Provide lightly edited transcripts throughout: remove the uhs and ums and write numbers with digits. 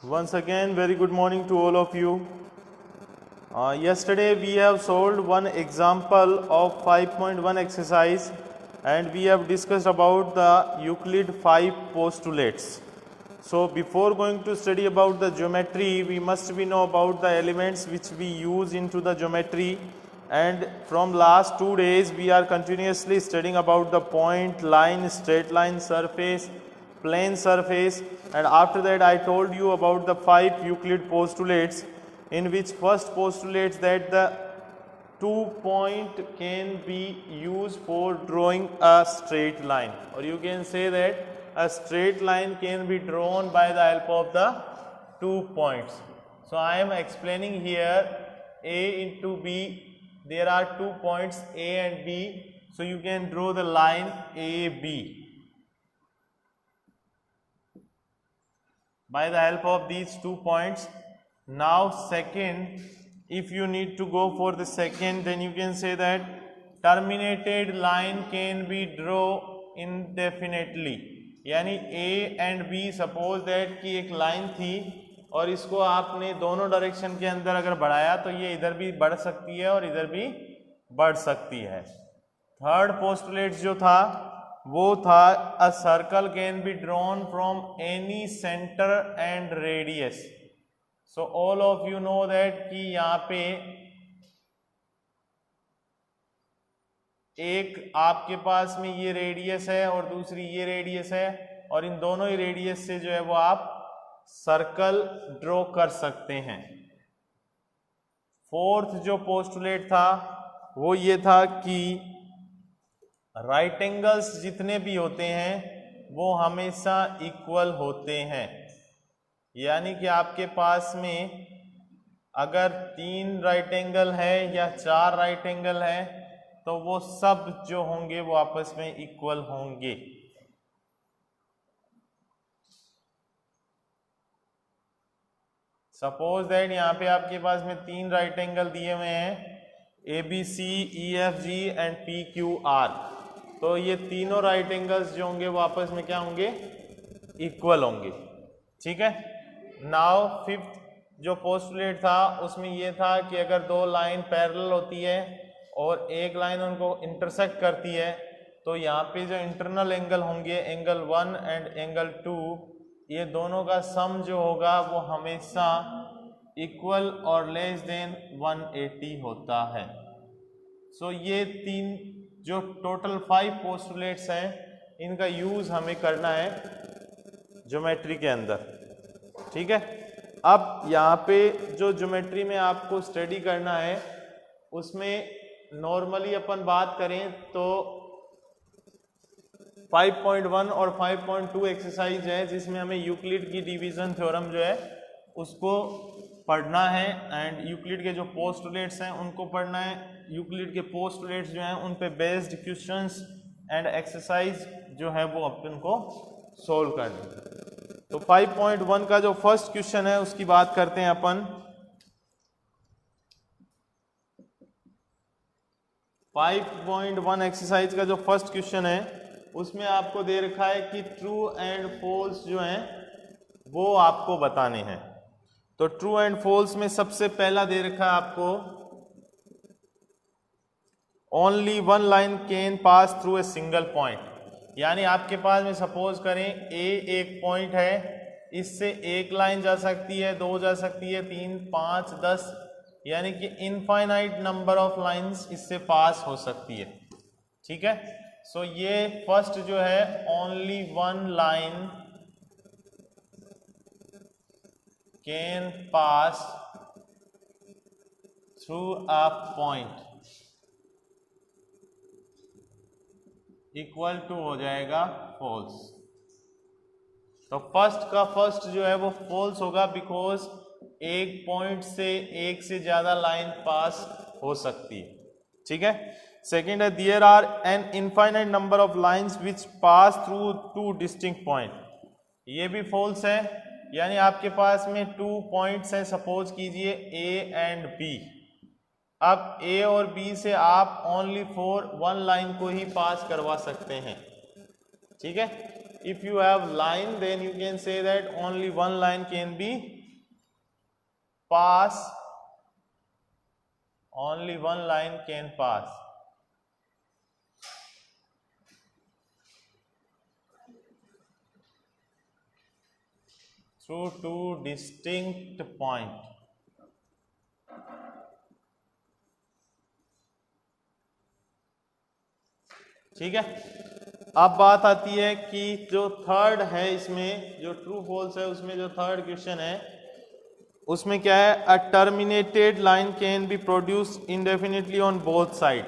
Once again, very good morning to all of you. Yesterday we have solved one example of 5.1 exercise and we have discussed about the Euclid 5 postulates. So before going to study about the geometry, we must know about the elements which we use into the geometry, and from last 2 days we are continuously studying about the point, line, straight line, surface, plane surface, and after that I told you about the 5 Euclid postulates, in which first postulates that the 2-point can be used for drawing a straight line, or you can say that a straight line can be drawn by the help of the 2 points. So I am explaining here A into B. There are 2 points A and B, so you can draw the line AB by the help of these 2 points. Now second, if you need to go for the second, then you can say that terminated line can be drawn indefinitely. यानी A and B suppose that कि एक line थी और इसको आपने दोनों direction के अंदर अगर बढ़ाया तो ये इधर भी बढ़ सकती है और इधर भी बढ़ सकती है. थर्ड पोस्टुलेट जो था वो था a circle can be drawn from any centre and radius. So all of you know that कि यहाँ पे एक आपके पास में ये रेडियस है और दूसरी ये रेडियस है, और इन दोनों ही रेडियस से जो है वो आप सर्कल ड्रॉ कर सकते हैं. फोर्थ जो पोस्टुलेट था वो ये था कि राइट एंगल्स जितने भी होते हैं वो हमेशा इक्वल होते हैं. यानी कि आपके पास में अगर 3 राइट एंगल है या 4 राइट एंगल है तो वो सब जो होंगे वो आपस में इक्वल होंगे. सपोज दैट यहाँ पे आपके पास में 3 राइट एंगल दिए हुए हैं ABC, EFG एंड PQR. तो ये तीनों राइट एंगल्स जो होंगे वो आपस में क्या होंगे, इक्वल होंगे. ठीक है. नाउ फिफ्थ जो पोस्टुलेट था उसमें ये था कि अगर 2 लाइन पैरेलल होती है और एक लाइन उनको इंटरसेक्ट करती है तो यहाँ पे जो इंटरनल एंगल होंगे, एंगल 1 एंड एंगल 2, ये दोनों का सम जो होगा वो हमेशा इक्वल और लेस देन 180 होता है. सो ये 3 जो टोटल 5 पोस्टुलेट्स हैं इनका यूज हमें करना है ज्योमेट्री के अंदर. ठीक है. अब यहाँ पे जो ज्योमेट्री में आपको स्टडी करना है उसमें नॉर्मली अपन बात करें तो 5.1 और 5.2 एक्सरसाइज है जिसमें हमें यूक्लिड की डिवीजन थ्योरम जो है उसको पढ़ना है, एंड यूक्लिड के जो पोस्टुलेट्स हैं उनको पढ़ना है. यूक्लिड के पोस्टुलेट्स जो हैं उन पे बेस्ड क्वेश्चंस एंड एक्सरसाइज जो है वो अपन को सोल्व करना है. तो 5.1 का जो फर्स्ट क्वेश्चन है उसकी बात करते हैं अपन. 5.1 एक्सरसाइज का जो फर्स्ट क्वेश्चन है उसमें आपको दे रखा है कि ट्रू एंड फॉल्स जो हैं वो आपको बताने हैं. तो ट्रू एंड फॉल्स में सबसे पहला दे रखा है आपको only 1 line can pass through a single point. यानी आपके पास में सपोज करें ए एक पॉइंट है, इससे एक लाइन जा सकती है, 2 जा सकती है, 3, 5, 10, यानी कि इनफाइनाइट नंबर ऑफ लाइंस इससे पास हो सकती है. ठीक है. सो ये फर्स्ट जो है only 1 line can pass through a point equal to हो जाएगा फॉल्स. तो फर्स्ट का फर्स्ट जो है वो फॉल्स होगा बिकॉज एक पॉइंट से एक से ज्यादा लाइन पास हो सकती है. ठीक है. सेकेंड है there are an infinite number of lines which pass through 2 distinct point. ये भी फॉल्स है. यानी आपके पास में 2 पॉइंट्स हैं, सपोज कीजिए A एंड B. अब A और B से आप ओनली फॉर 1 लाइन को ही पास करवा सकते हैं. ठीक है. if you have line, then you can say that only one line can be pass, only one line can pass. Through two distinct points. ठीक है, अब बात आती है कि जो थर्ड है इसमें, जो ट्रू फॉल्स है उसमें, जो थर्ड क्वेश्चन है उसमें क्या है, a terminated line can be produce indefinitely on both side.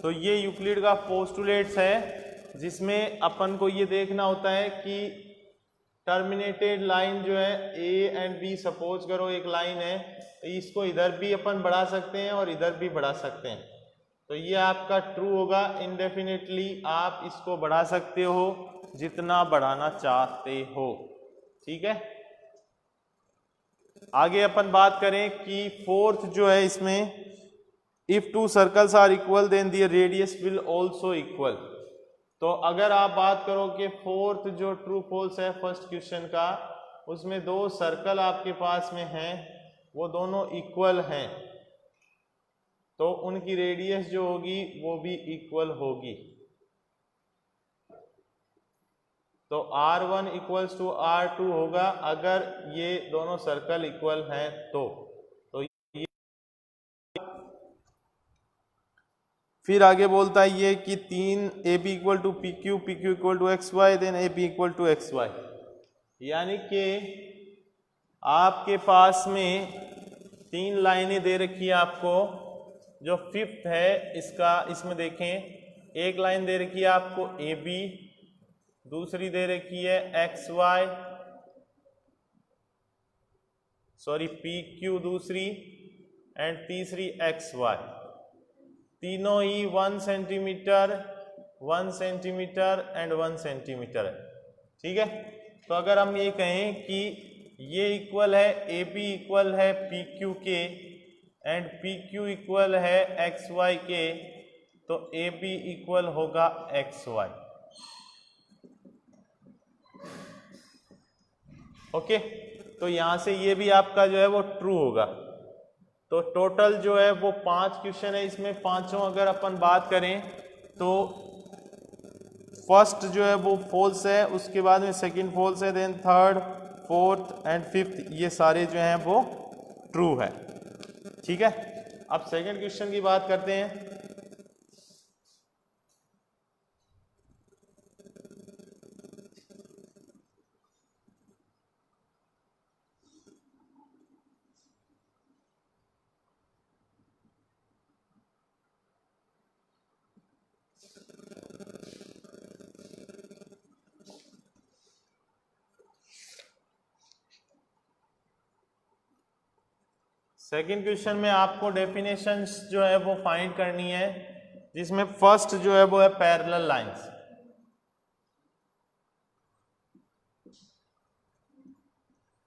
तो ये यूक्लिड का पोस्टुलेट्स है जिसमें अपन को ये देखना होता है कि टर्मिनेटेड लाइन जो है ए एंड बी, सपोज करो एक लाइन है, इसको इधर भी अपन बढ़ा सकते हैं और इधर भी बढ़ा सकते हैं, तो ये आपका ट्रू होगा। इंडेफिनिटली आप इसको बढ़ा सकते हो जितना बढ़ाना चाहते हो। ठीक है, आगे अपन बात करें कि फोर्थ जो है इसमें, if two circles are equal then their radius will also equal. तो अगर आप बात करो कि फोर्थ जो ट्रू फॉल्स है फर्स्ट क्वेश्चन का, उसमें दो सर्कल आपके पास में हैं, वो दोनों इक्वल हैं, तो उनकी रेडियस जो होगी वो भी इक्वल होगी। तो R1 इक्वल्स टू R2 होगा अगर ये दोनों सर्कल इक्वल हैं तो ये फिर आगे बोलता है ये कि 3 AB equal to PQ, PQ equal to XY, then AB equal to XY। यानी कि आपके पास में 3 लाइनें दे रखी है आपको। जो फिफ्थ है इसका, इसमें देखें, एक लाइन दे रखी है आपको AB, दूसरी दे रखी है XY, सॉरी PQ दूसरी, एंड तीसरी XY। तीनों ही 1 सेंटीमीटर, 1 सेंटीमीटर एंड 1 सेंटीमीटर है। ठीक है, तो अगर हम ये कहें कि ये इक्वल है, AB इक्वल है PQ के एंड PQ इक्वल है XY के, तो AB इक्वल होगा XY। ओके, तो यहां से ये भी आपका जो है वो ट्रू होगा। तो टोटल जो है वो 5 क्वेश्चन है, इसमें पांचों अगर अपन बात करें तो फर्स्ट जो है वो फॉल्स है, उसके बाद में सेकंड फॉल्स है, then third, fourth and fifth ये सारे जो हैं वो ट्रू है। ठीक है, अब सेकंड क्वेश्चन की बात करते हैं। सेकंड क्वेश्चन में आपको डेफिनेशंस जो है वो फाइंड करनी है, जिसमें फर्स्ट जो है वो है पैरेलल लाइंस।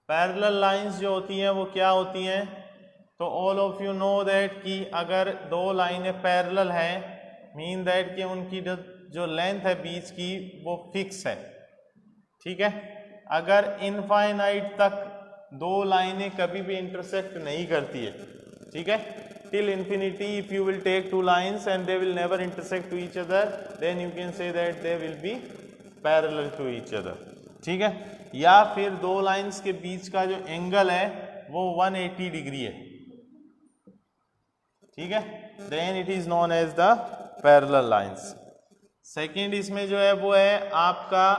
पैरेलल लाइंस जो होती हैं वो क्या होती हैं, तो all of you know that कि अगर दो लाइनें पैरेलल हैं, मीन दैट कि उनकी जो लेंथ है बीच की वो फिक्स है। ठीक है, अगर इनफाइनाइट तक दो लाइनें कभी भी इंटरसेक्ट नहीं करती है, ठीक है, till infinity if you will take two lines and they will never intersect to each other, then you can say that they will be parallel to each other. ठीक है, या फिर दो लाइंस के बीच का जो एंगल है वो 180 डिग्री है। ठीक है, then it is known as the parallel lines. Second इसमें जो है वो है आपका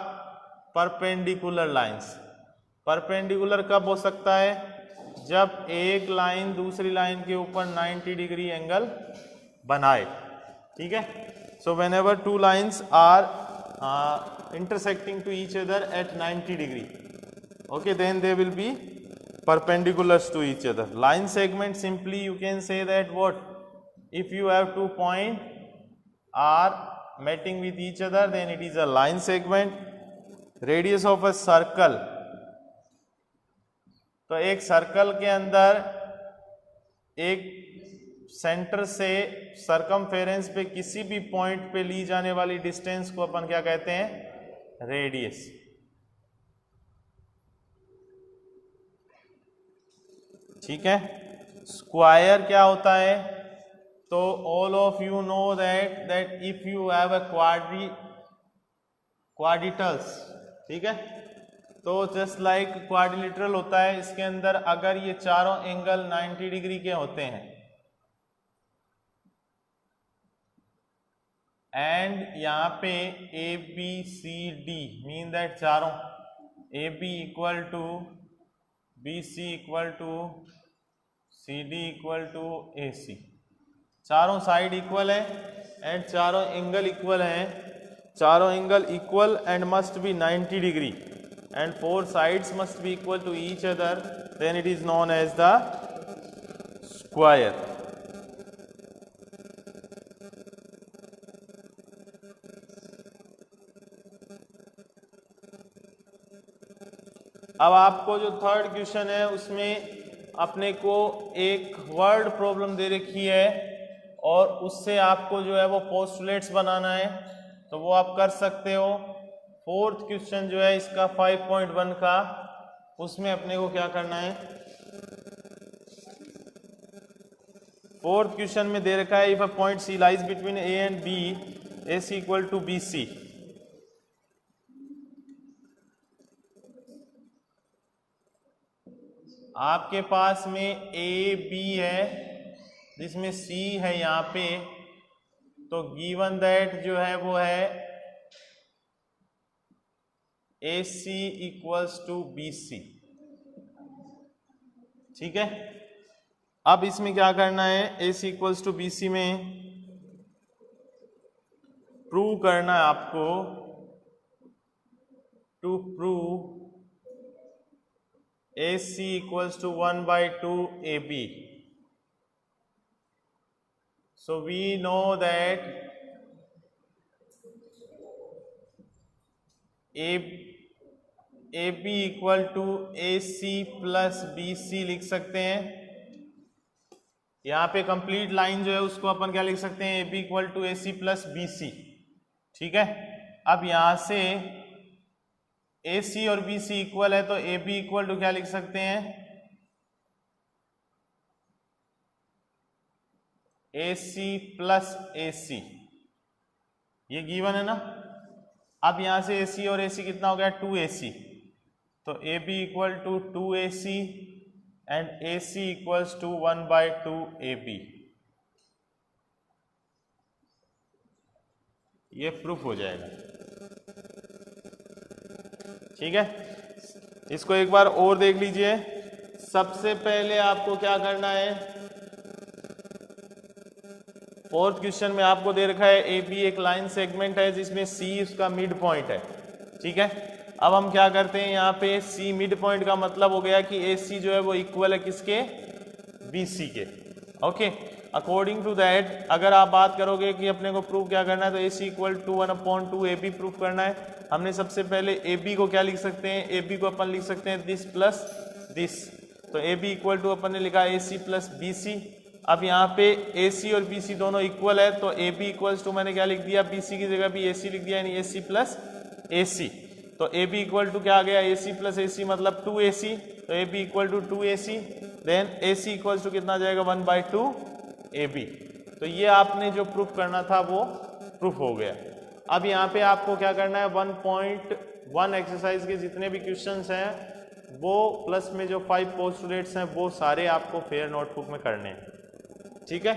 परपेंडिकुलर लाइंस। परपेंडिकुलर कब हो सकता है, जब एक लाइन दूसरी लाइन के ऊपर 90 डिग्री एंगल बनाए। ठीक है, so whenever two lines are intersecting to each other at 90 degree, okay, then they will be perpendiculars to each other. Line segment, simply you can say that what, if you have 2 points are meeting with each other, then it is a line segment. Radius of a circle, तो एक circle के अंदर एक centre से circumference पे किसी भी point पे ली जाने वाली डिस्टेंस को अपन क्या कहते हैं, रेडियस। ठीक है। स्क्वायर क्या होता है? तो all of you know that if you have a quadrilaterals, ठीक है, तो जस्ट लाइक क्वाड्रिलेटरल होता है, इसके अंदर अगर ये चारों एंगल 90 डिग्री के होते हैं एंड यहाँ पे A B C D mean that चारों A B equal to B C equal to C D equal to A C, चारों साइड इक्वल है एंड चारों एंगल इक्वल हैं, चारों angle equal and must be 90 degree and four sides must be equal to each other, then it is known as the square. अब आपको जो third question है उसमें अपने को एक वर्ड प्रॉब्लम दे रखी है और उससे आपको जो है वो पोस्टुलेट्स बनाना है, तो वो आप कर सकते हो। फोर्थ क्वेश्चन जो है इसका 5.1 का, उसमें अपने को क्या करना है, फोर्थ क्वेश्चन में दे रखा है if a point C lies between A and B, A C equal to B C. आपके पास में ए बी है जिसमें सी है यहाँ पे, तो गिवन दैट जो है वो है AC इक्वल्स टू BC, ठीक है। अब इसमें क्या करना है, AC इक्वल्स टू BC में प्रूव करना है आपको, to prove AC equals to 1/2 AB। So we know that AB equal to AC plus BC लिख सकते हैं। यहाँ पे कंप्लीट लाइन जो है उसको अपन क्या लिख सकते हैं, AB equal to AC plus BC, ठीक है। अब यहाँ से AC और BC इक्वल है तो AB इक्वल टू क्या लिख सकते हैं, AC प्लस AC, ये गिवन है ना। अब यहां से AC और AC कितना हो गया, 2AC, तो AB equal to 2AC and AC equals to 1/2 AB, ये प्रूफ हो जाएगा, ठीक है। इसको एक बार और देख लीजिए। सबसे पहले आपको क्या करना है, फोर्थ क्वेश्चन में आपको दे रखा है ए बी एक लाइन सेगमेंट है जिसमें सी उसका मिड पॉइंट है, ठीक है। अब हम क्या करते हैं, यहाँ पे सी मिड पॉइंट का मतलब हो गया कि ए सी जो है वो इक्वल है किसके, बी सी के, ओके। अकॉर्डिंग टू दैट अगर आप बात करोगे कि अपने को प्रूव क्या करना है, तो A C equal to 1/2 A B proof करना है। हमने सबसे पहले ए बी को क्या लिख सकते हैं, ए बी को अपन लिख सकते हैं दिस प्लस दिस, तो ए बी इक्वल टू अपन ने लिखा ए सी प्लस बी सी। अब यहाँ पे ए सी और बी सी दोनों इक्वल है, तो ए बी इक्वल्स टू मैंने क्या लिख दिया, बी सी की जगह भी ए सी लिख दिया, यानी ए सी प्लस ए सी। तो ए बी इक्वल टू क्या आ गया, ए सी प्लस ए सी मतलब 2AC, तो A B equal to 2AC, then A C equals to कितना आ जाएगा 1/2 AB। तो ये आपने जो प्रूफ करना था वो प्रूफ हो गया। अब यहाँ पे आपको क्या करना है, 1.1 एक्सरसाइज के जितने भी क्वेश्चंस हैं वो प्लस में जो 5 पोस्टुलेट्स हैं वो सारे आपको फेयर नोटबुक में करने हैं, ठीक है।